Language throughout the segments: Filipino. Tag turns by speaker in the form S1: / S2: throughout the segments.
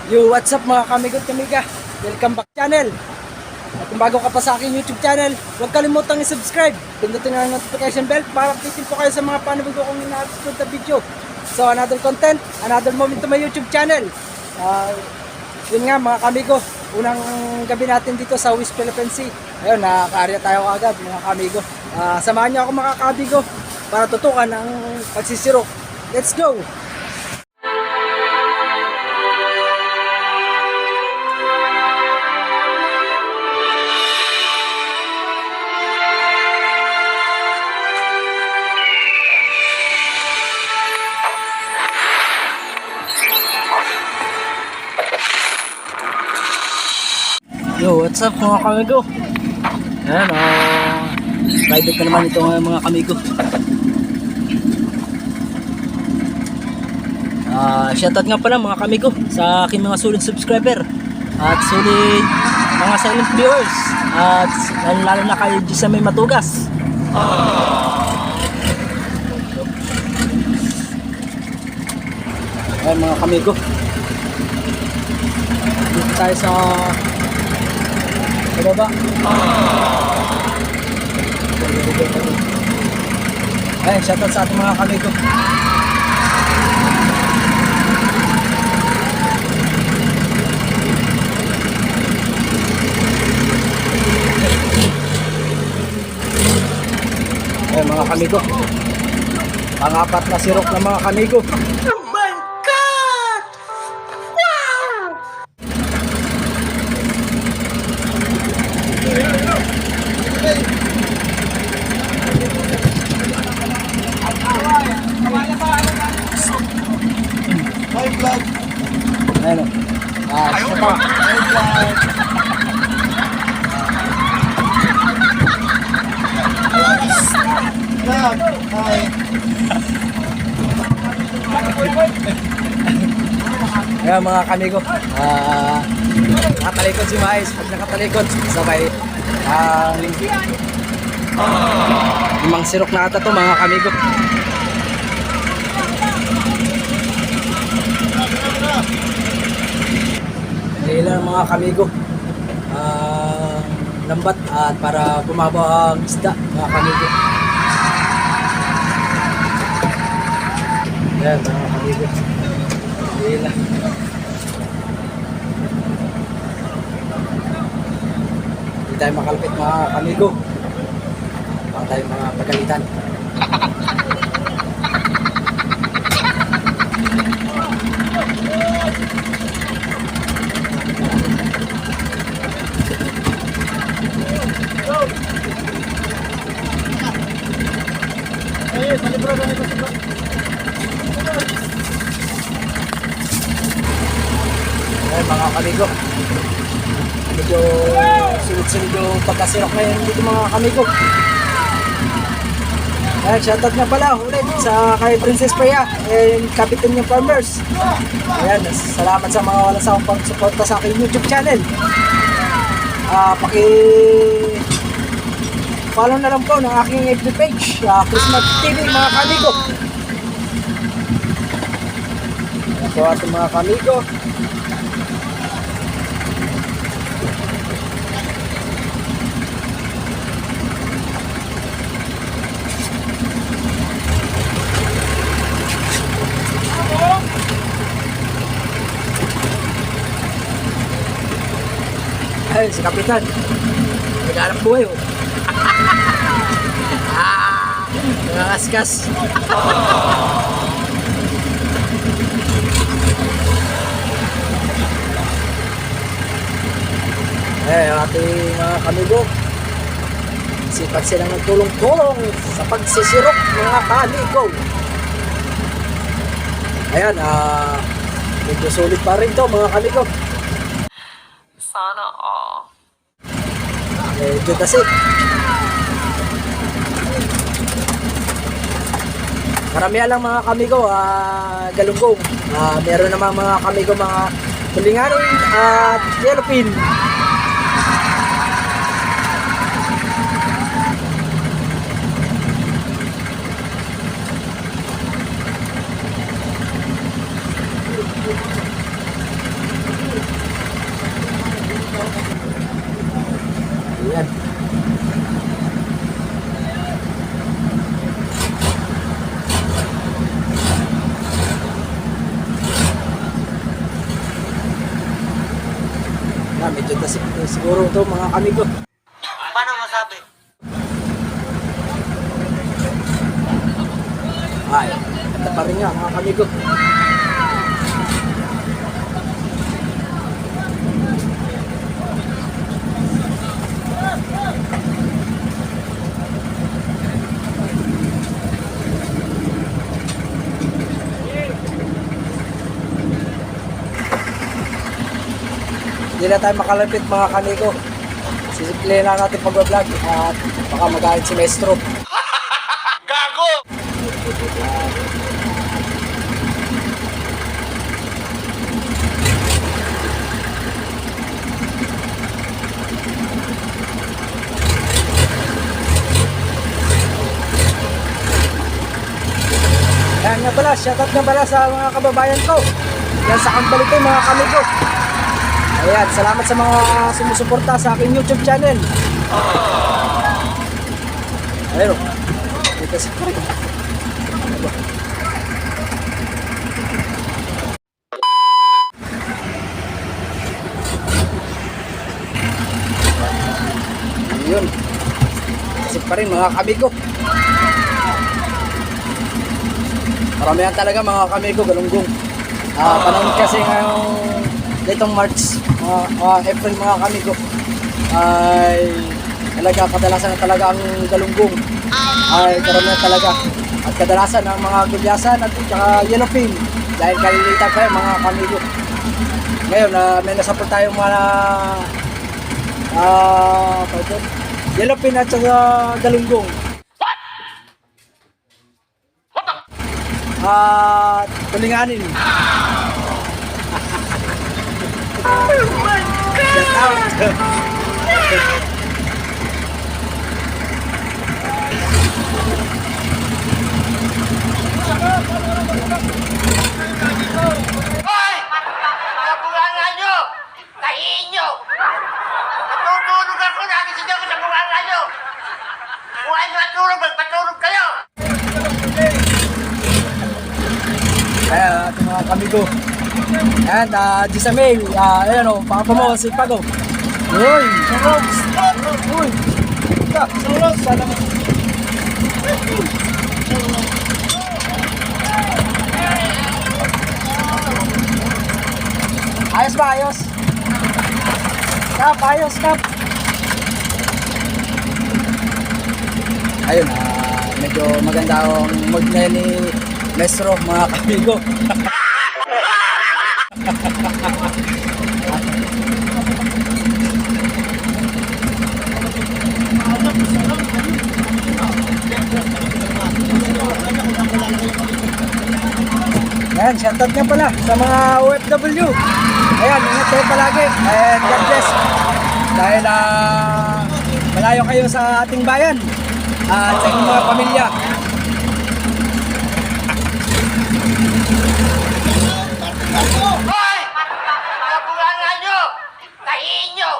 S1: Yo, what's up mga kamigot kamiga? Welcome back channel. At kung bago ka pa sa aking YouTube channel, huwag kalimutang i-subscribe. Pindutin ang notification bell para updated po kayo sa mga panabago kong ina-upload na video. So another content, another moment to my YouTube channel. Yun nga mga kamigo, unang gabi natin dito sa West Philippine Sea. Ayun, nakaka-area tayo agad mga kamigo. Samahan niyo ako mga kamigo para tutukan ang pagsisirok. Let's go! Yo, what's up mga kamigo? Ayan, private na naman ito mga kamigo. Shoutout nga pala mga kamigo sa aking mga solid subscriber at solid mga silent viewers at lalo na kayo dyan sa may matugas. Ayan mga kamigo, dito tayo sa baba. Ayan, shoutout sa ating mga kamigo. Ayan mga kamigo, pang-apat na sirok ng mga kamigo. Ayan o. Isa pa. Ayan mga kamigo. Nakatalikod si Mais. Pag nakatalikod, sabay. Limang sirok na ata to mga kamigo. Kailan mga kamigo, lambat at para bumaba ang isda mga kamigo. Yan mga kamigo, kailan hindi tayo makalapit mga kamigo, baka tayo mga pagalitan. Ayan mga kamigo, medyo sunod-sunod yung pagkasirok ngayon dito mga kamigo. Ayan, shoutout nga pala ulit sa kay Princess Paya and Kapitan ng Farmers. Ayan, salamat sa mga walang sawang pagsuporta sa aking YouTube channel. Follow na lang po ng aking FB page, Christmas TV mga kamigo. Ayan po ating mga kamigo. Ay, si Kapitan nag-aarap buhay oh. Nangaskas. Ang ating mga kamigo, sipag silang nagtulong-tulong sa pagsisirok mga kamigo. Ayan, medyo sulit pa rin to mga kamigo.
S2: Sana all.
S1: Medyo kasi karamihan lang mga kamigo, galunggong. Meron naman mga kamigo mga tulinganin at yellowfin. Medyo tasik siguro ito mga kamigo.
S3: Paano masabi?
S1: Ay, ito pa rin nga mga kamigo. Hindi na tayo makalapit mga kamigo. Sisimple na natin pag-vlog at baka magalit si Maestro.
S3: Gago!
S1: Yan nga pala, shoutout nga pala sa mga kababayan ko. Yan sa Kambalito mga kamigo. Ayan, salamat sa mga sumusuporta sa aking YouTube channel. Ayun. Dito sa Ayun. Kasi pa rin mga kamigo. Maramihan talaga mga kamigo, galunggong. Panahon kasi ngayong ditong March, April mga kamigo, ay talaga kadalasan na talaga ang galunggong. Ay karamihan talaga. At kadalasan ang mga gulyasan at saka yellowfin. Dahil kalilitan pa yung mga kamigo. Ngayon, may nasapot tayong mga yellowfin at saka galunggong. At tulinganin. Shout out.
S3: Hoy! Nabunganga nyo! Tahiin nyo! Natutulog ako, nagising ako sa bunganga nyo! Buhay nyo at tulog, magpatulog kayo!
S1: Ayan, mga kamigo. Ayan, Gisa May. Ayan o, papa mo, si Pago. Uy! Uy! Sana mo. Ayos ba? Ayos? Kap, ayos, Kap. Ayun, medyo maganda ang mood na ni Maestro, mga kamigo. Ayan, shoutout nga pala sa mga OFW. Ayan, ingat kayo palagi. And God bless. Dahil malayo kayo sa ating bayan at sa inyong mga pamilya.
S3: Hoy! Nabunganga nyo! Tahiin nyo!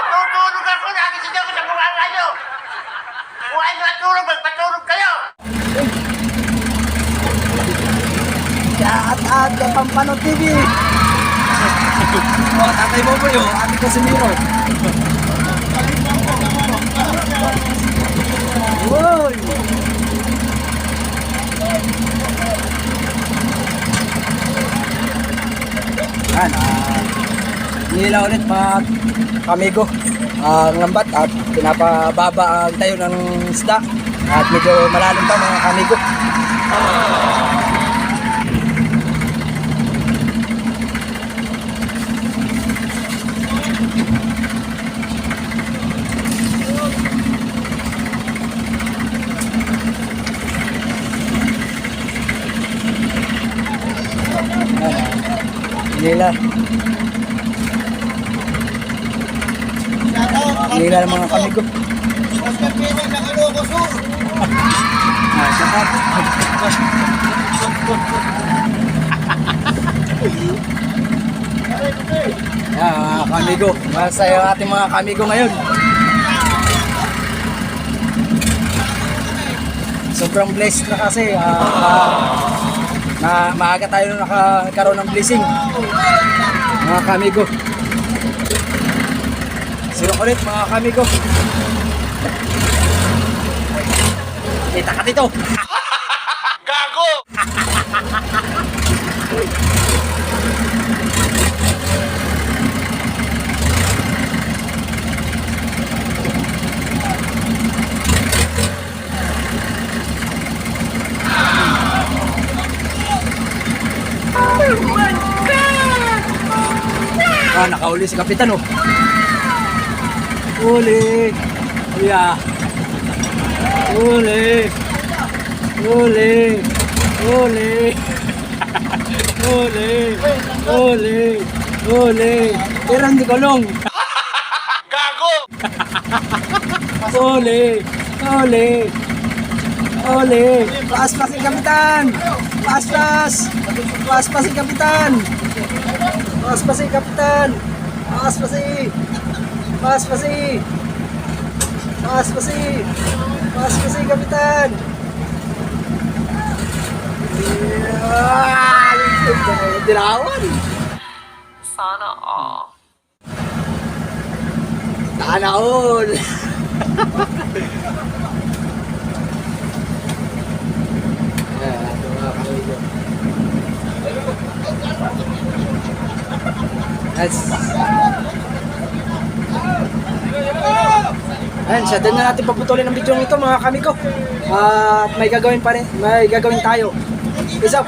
S3: Natutulog ako, nagising ako sa bunganga nyo! Buhay nyo at tulog, magpatulog kayo!
S1: At Pampano TV. O, tatay mo po yun, ate Casimiro. Uy! Yan, nila ulit mga kamigo ang lambat at pinapababa ang tayo ng isda at medyo malalim pa mga kamigo. Nila. Nila ng mga kamigo. Shout out. Mga kamigo. Masaya ang ating mga kamigo ngayon. Sobrang blessed na kasi. Na maaga tayo nakakaroon ng blessing mga kamigo. Siro ulit mga kamigo. Kita ka dito.
S3: Gago!
S1: Ah, nakauli si Kapitan oh. Uli. Yeah. Uli. Uli. Uli. Uli. Uli. Uli. Pero hindi kulong.
S3: Gago!
S1: Uli. Uli. Uli. Paas-pas si Kapitan. Paas-pas. Paas-pas si Kapitan. Paas-pas si Kapitan. Paas-pas si. Paas-pas si. Paas-pas si. Paas-pas si Kapitan. Dilawan.
S2: Sana all.
S1: Sana all. Yes. Ayan, siya din na natin paputulin ang video ito mga kamigo. At may gagawin pa rin, may gagawin tayo. Peace out.